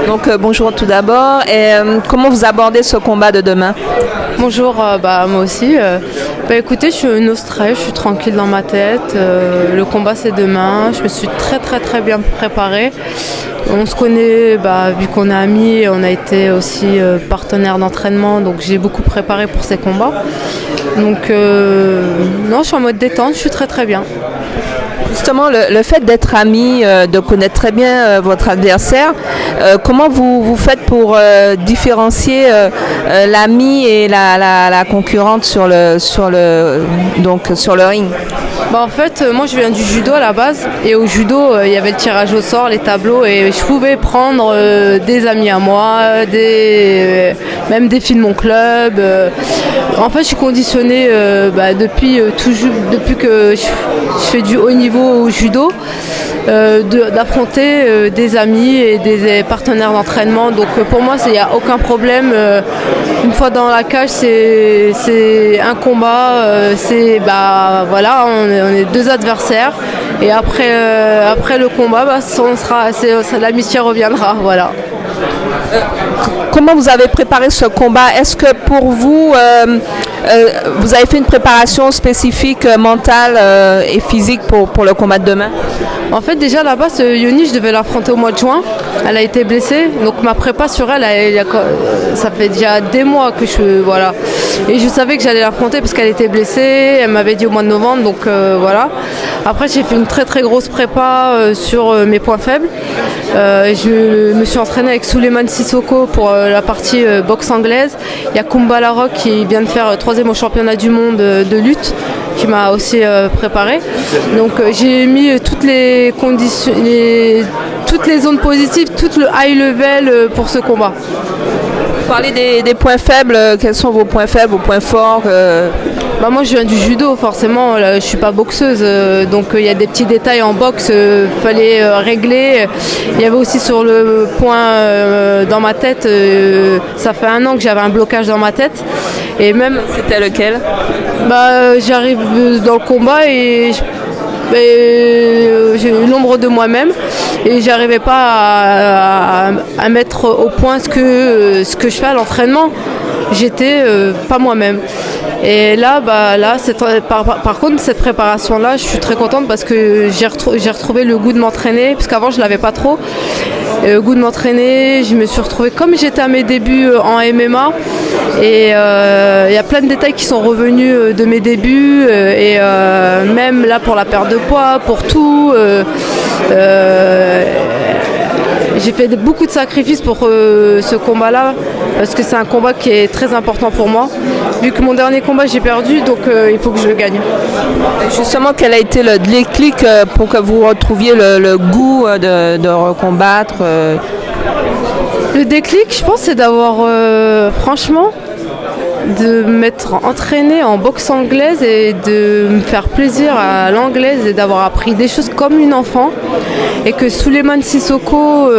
Donc bonjour tout d'abord. Et comment vous abordez ce combat de demain? Bonjour, moi aussi. Écoutez, je suis no stress, je suis tranquille dans ma tête. Le combat c'est demain. Je me suis très bien préparée. On se connaît, vu qu'on est amis, on a été aussi partenaires d'entraînement, donc j'ai beaucoup préparé pour ces combats. Donc non, je suis en mode détente, je suis très bien. Justement, le fait d'être ami, de connaître très bien votre adversaire, comment vous faites pour différencier l'ami et la concurrente sur le ring? En fait, moi je viens du judo à la base, et au judo il y avait le tirage au sort, les tableaux, et je pouvais prendre des amis à moi, même des filles de mon club. En fait, je suis conditionnée depuis que je fais du haut niveau au judo, d'affronter des amis et des partenaires d'entraînement. Donc pour moi, il n'y a aucun problème. Une fois dans la cage, c'est un combat. On est deux adversaires. Et après le combat, l'amitié reviendra. Voilà. Comment vous avez préparé ce combat? Est-ce que pour vous, vous avez fait une préparation spécifique mentale et physique pour le combat de demain? En fait, déjà à la base, Yoni, je devais l'affronter au mois de juin. Elle a été blessée, donc ma prépa sur elle, ça fait déjà des mois que voilà. Et je savais que j'allais l'affronter parce qu'elle était blessée. Elle m'avait dit au mois de novembre, donc voilà. Après, j'ai fait une très grosse prépa sur mes points faibles. Je me suis entraînée avec Souleymane Sissoko pour la partie boxe anglaise. Il y a Kumba Larocque qui vient de faire 3e au championnat du monde de lutte, qui m'a aussi préparé. Donc j'ai mis toutes les conditions, toutes les zones positives, tout le high level pour ce combat. Vous parlez des points faibles, quels sont vos points faibles, vos points forts? Moi je viens du judo, forcément, là, je suis pas boxeuse, donc il y a des petits détails en boxe, fallait régler. Il y avait aussi sur le point dans ma tête, ça fait 1 an que j'avais un blocage dans ma tête. Et même, c'était lequel? J'arrive dans le combat et j'ai eu l'ombre de moi-même et j'arrivais pas à mettre au point ce que je fais à l'entraînement. J'étais pas moi-même. Et là, par contre, cette préparation-là, je suis très contente parce que j'ai retrouvé le goût de m'entraîner, parce qu'avant, je l'avais pas trop. Le goût de m'entraîner, je me suis retrouvée comme j'étais à mes débuts en MMA. Et il y a plein de détails qui sont revenus de mes débuts. Et même là, pour la perte de poids, pour tout. J'ai fait beaucoup de sacrifices pour ce combat-là, parce que c'est un combat qui est très important pour moi. Vu que mon dernier combat, j'ai perdu, donc il faut que je le gagne. Justement, quel a été le déclic pour que vous retrouviez le goût de recombattre? Le déclic, je pense, c'est d'avoir, franchement, de m'être entraînée en boxe anglaise et de me faire plaisir à l'anglaise et d'avoir appris des choses comme une enfant. Et que Souleymane Sissoko,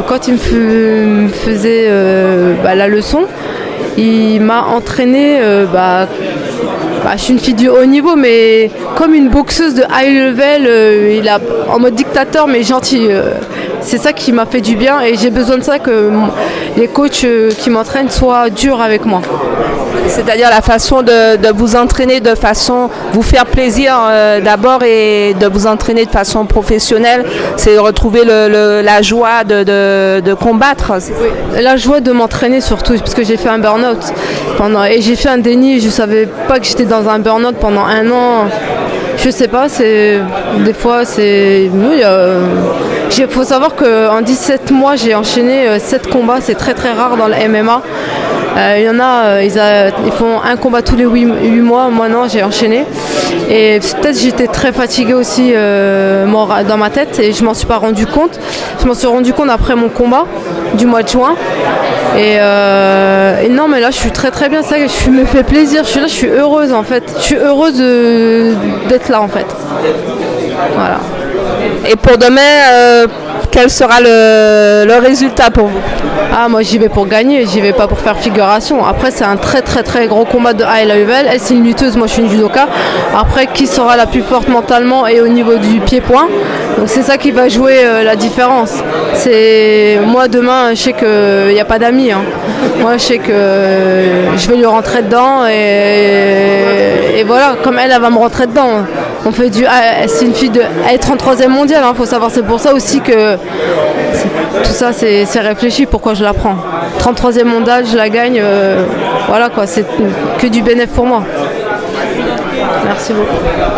quand il me faisait la leçon, il m'a entraînée, je suis une fille du haut niveau, mais comme une boxeuse de high level, en mode dictateur mais gentil. C'est ça qui m'a fait du bien et j'ai besoin de ça, que les coachs qui m'entraînent soient durs avec moi. C'est-à-dire la façon de vous entraîner de façon, vous faire plaisir d'abord, et de vous entraîner de façon professionnelle, c'est retrouver la joie de combattre. Oui, la joie de m'entraîner surtout, parce que j'ai fait un burn-out et j'ai fait un déni, je ne savais pas que j'étais dans un burn-out pendant 1 an. Je sais pas, des fois c'est... Il faut savoir qu'en 17 mois, j'ai enchaîné 7 combats, c'est très rare dans le MMA. Il y en a, ils font un combat tous les 8 mois, moi non, j'ai enchaîné. Et peut-être j'étais très fatiguée aussi dans ma tête et je m'en suis pas rendu compte. Je m'en suis rendu compte après mon combat du mois de juin. Et non, mais là je suis très bien, ça, je me fais plaisir, je suis heureuse en fait. Je suis heureuse d'être là en fait. Voilà. Et pour demain, quel sera le résultat pour vous? Ah, moi j'y vais pour gagner, j'y vais pas pour faire figuration. Après, c'est un très très très gros combat de high level. Elle, c'est une lutteuse, moi je suis une judoka. Après, qui sera la plus forte mentalement et au niveau du pied-point? Donc c'est ça qui va jouer la différence. Moi demain, je sais qu'il n'y a pas d'amis. Hein. Moi, je sais que je vais lui rentrer dedans et voilà, comme elle va me rentrer dedans. On fait c'est une fille elle est 33e mondiale, faut savoir, c'est pour ça aussi que tout ça c'est réfléchi pourquoi je la prends. 33e mondiale, je la gagne, voilà quoi, c'est que du bénéfice pour moi. Merci beaucoup.